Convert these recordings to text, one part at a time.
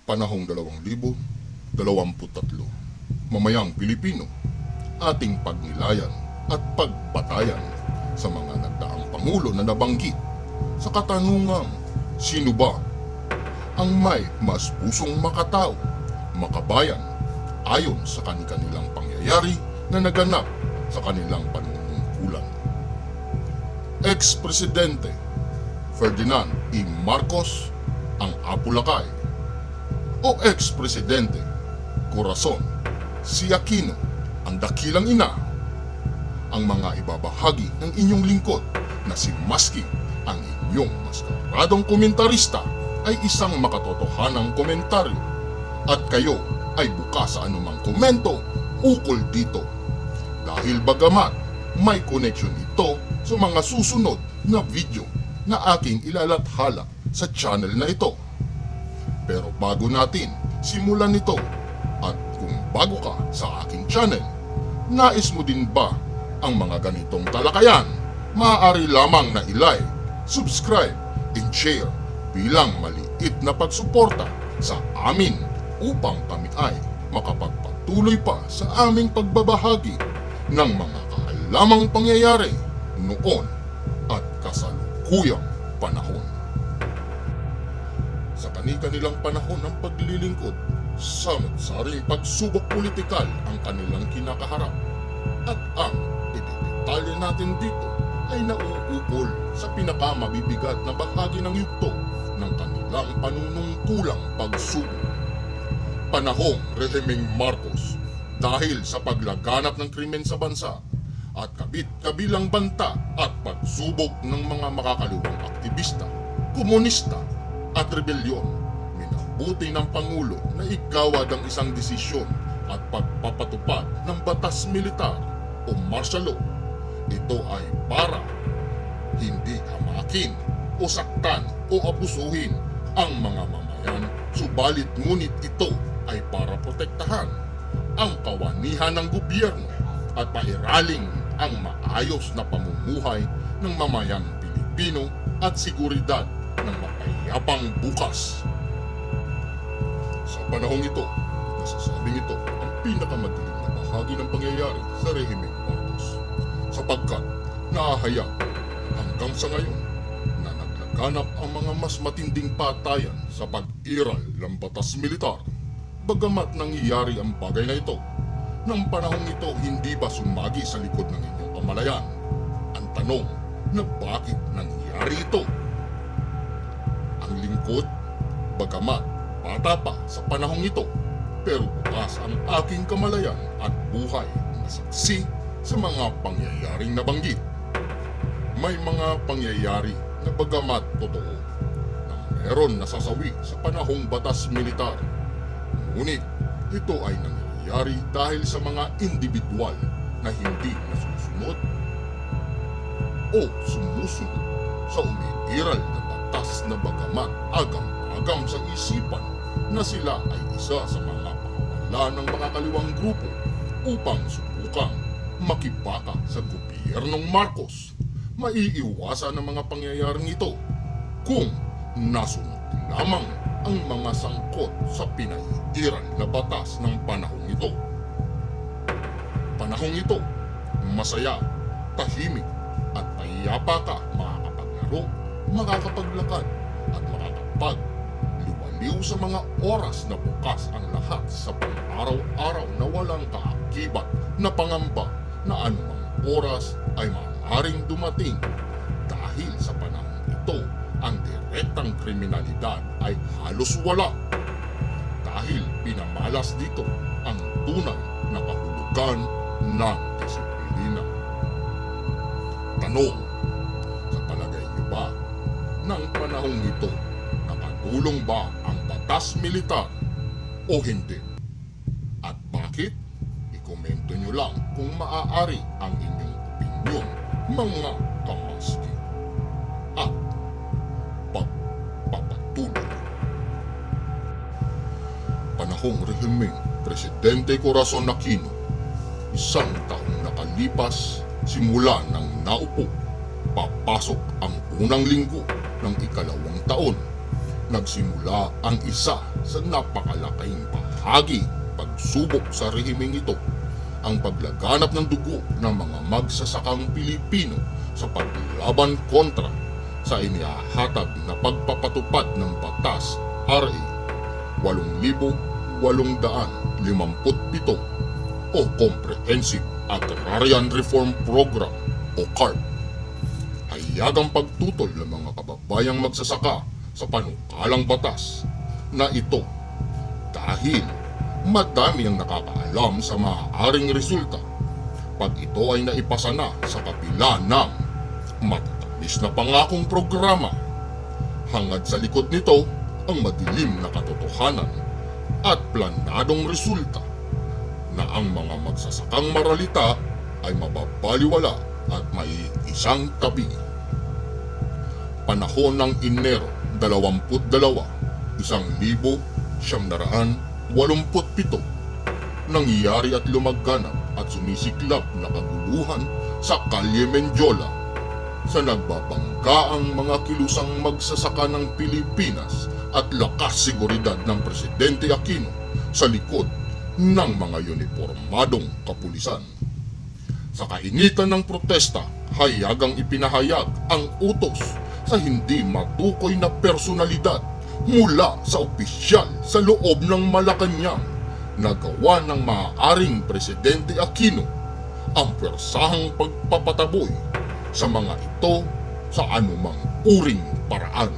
Panahong 2023, mamayang Pilipino, ating pagnilayan at pagbatayan sa mga nagdaang pangulo na nabanggit sa katanungang sino ba ang may mas pusong makatao, makabayan ayon sa kanilang pangyayari na naganap sa kanilang panunungkulan. Ex-Presidente Ferdinand E. Marcos ang Apulacay o ex-presidente Corazon C. Aquino ang dakilang ina. Ang mga ibabahagi ng inyong lingkod na si Maski, ang inyong maskaradong komentarista, ay isang makatotohanang komentaryo at kayo ay bukas sa anumang komento ukol dito dahil bagamat may connection ito sa mga susunod na video na aking ilalathala sa channel na ito. Pero bago natin simulan ito, at kung bago ka sa aking channel, nais mo din ba ang mga ganitong talakayan? Maaari lamang na i-like, subscribe, and share bilang maliit na pagsuporta sa amin upang kami ay makapagpatuloy pa sa aming pagbabahagi ng mga kaalamang pangyayari noon at kasalukuyang panahon. Sa kanilang panahon ng paglilingkod, samot-saring pagsubok politikal ang kanilang kinakaharap at ang idedetalye natin dito ay nauukol sa pinakamabibigat na bahagi ng yugto ng kanilang panunungkulang pagsubok. Panahong Rehimeng Marcos, dahil sa paglaganap ng krimen sa bansa at kabit-kabilang banta at pagsubok ng mga makakaliwang aktivista, komunista at rebelyon, minabuti ng Pangulo na igawad ang isang desisyon at pagpapatupad ng batas militar o martial law. Ito ay para hindi hamakin o saktan o abusuhin ang mga mamayan, subalit ngunit ito ay para protektahan ang kawanihan ng gobyerno at pairaling ang maayos na pamumuhay ng mamayang Pilipino at seguridad ng mapayapang bukas. Sa panahong ito, nasasabing ito ang pinakamadilim na bahagi ng pangyayari sa Rehimeng Marcos, sapagkat naahayag hanggang sa ngayon na naglaganap ang mga mas matinding patayan sa pag-iral ng batas militar. Bagamat nangyayari ang bagay na ito, ng panahong ito hindi ba sumagi sa likod ng inyong kamalayan? Ang tanong na bakit nangyayari ito? Ang lingkod, bagamat bata pa sa panahong ito, pero bukas ang aking kamalayan at buhay na saksi sa mga pangyayaring nabanggit. May mga pangyayari na bagamat totoo na meron nasasawi sa panahong batas militar, ngunit ito ay nangyayari dahil sa mga individual na hindi nasusunod o sumusunod sa umiiral na batas na bagamat agam-agam sa isipan na sila ay isa sa mga pakawala ng makakaliwang grupo upang subukang makibaka sa gobyernong Marcos. Maiiwasan ang mga pangyayaring ito kung nasunod lamang ang mga sangkot sa pinaiiral na batas ng panahong ito. Panahong ito, masaya, tahimik at payapa ka makakapaglaro, makakapaglakad at makakapagliwaliw sa mga oras na bukas ang lahat sa pang-araw-araw na walang kaakibat na pangamba na anumang oras ay maaaring dumating. Dahil sa panahong ito, ang direktang kriminalidad ay halos wala dahil pinamalas dito ang tunay na kahulugan ng disiplina. Tanong, sa palagay niyo ba ng panahong ito nakatulong ba ang batas militar o hindi? At bakit? I-komento nyo lang kung maaari ang inyong opinyon, mga kamaski. At pagpapatuloy. Panahong Rehimeng Presidente Corazon Aquino, isang taong nakalipas simula ng naupo, papasok ang unang linggo ng ikalawang taon Nagsimula ang isa sa napakalaking bahagi pagsubok sa rehimeng ito, ang paglaganap ng dugo ng mga magsasakang Pilipino sa paglaban kontra sa inihahatag na pagpapatupad ng Batas RA 8,857 o Comprehensive Agrarian Reform Program o CARP. Hayagang pagtutol ng mga kababayang magsasaka sa panukalang batas na ito dahil madami ang nakakaalam sa maaaring resulta pag ito ay naipasa na sa kapila ng matatamis na pangakong programa. Hangad sa likod nito ang madilim na katotohanan at planadong resulta na ang mga magsasakang maralita ay mababaliwala at may isang tabi. Panahon ng Enero 22, 1987, nangyari at lumaganap at sumisiklab na kaguluhan sa Kalye Menjola sa nagbabanggaang mga kilusang magsasaka ng Pilipinas at lakas seguridad ng Presidente Aquino sa likod ng mga uniformadong kapulisan. Sa kainitan ng protesta, hayagang ipinahayag ang utos sa hindi matukoy na personalidad mula sa opisyal sa loob ng Malacanang na gawa ng maaaring Presidente Aquino ang pwersahang pagpapataboy sa mga ito sa anumang uring paraan.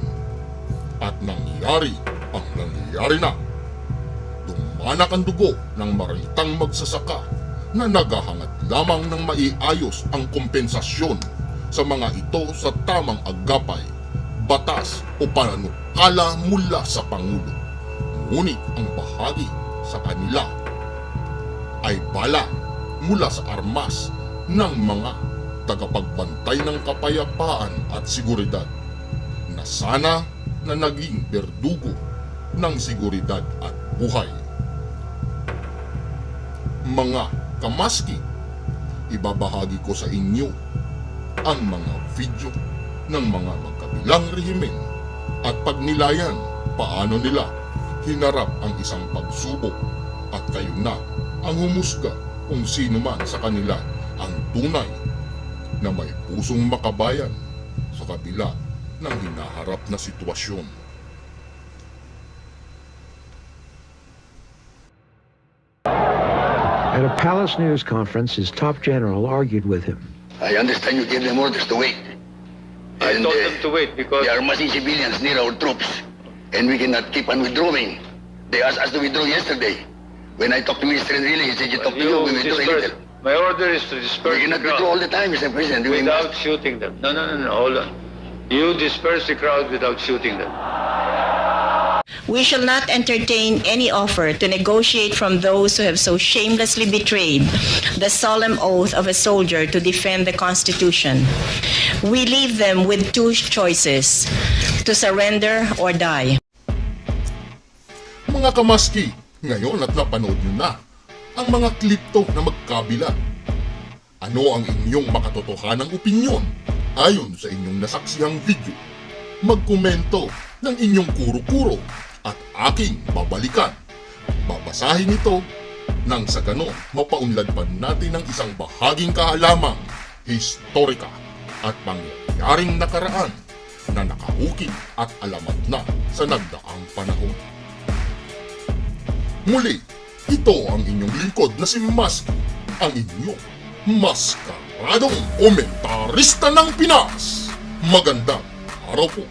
At nangyari ang nangyari na. Dumanak ang dugo ng maralitang magsasaka na naghahangad lamang ng maiayos ang kompensasyon sa mga ito sa tamang agapay, batas o pananukala mula sa Pangulo. Ngunit ang bahagi sa kanila ay bala mula sa armas ng mga tagapagbantay ng kapayapaan at seguridad na sana na naging berdugo ng seguridad at buhay. Mga kamaski, ibabahagi ko sa inyo ang mga video ng mga magkabilang rehimen at pagnilayan paano nila hinarap ang isang pagsubok at kayo na ang humusga kung sino man sa kanila ang tunay na may pusong makabayan sa kabila ng hinaharap na sitwasyon. At a palace news conference, his top general argued with him. I understand you gave them orders to wait. I told them to wait because They are massing civilians near our troops, and we cannot keep on withdrawing. They asked us to withdraw yesterday. When I talked to Minister Enrile, he said you talk to you, we withdraw a disperse. little. My order is to disperse We the cannot withdraw all crowd the time, Mr. President. We without must. shooting them. No, hold on. You disperse the crowd without shooting them. We shall not entertain any offer to negotiate from those who have so shamelessly betrayed the solemn oath of a soldier to defend the Constitution. We leave them with two choices, to surrender or die. Mga kamaski, ngayon at napanood nyo na ang mga klipto na magkabila. Ano ang inyong makatotohanang opinyon ayon sa inyong nasaksihang video? Magkomento ng inyong kuro-kuro at aking babalikan. Babasahin ito nang sa ganon mapaunlad pa natin ng isang bahaging kahalamang, historika at pangyayaring nakaraan na nakahukit at alamat na sa nagdaang panahon. Muli, ito ang inyong lingkod na si Maski, ang inyong maskaradong komentarista ng Pinas. Magandang araw po.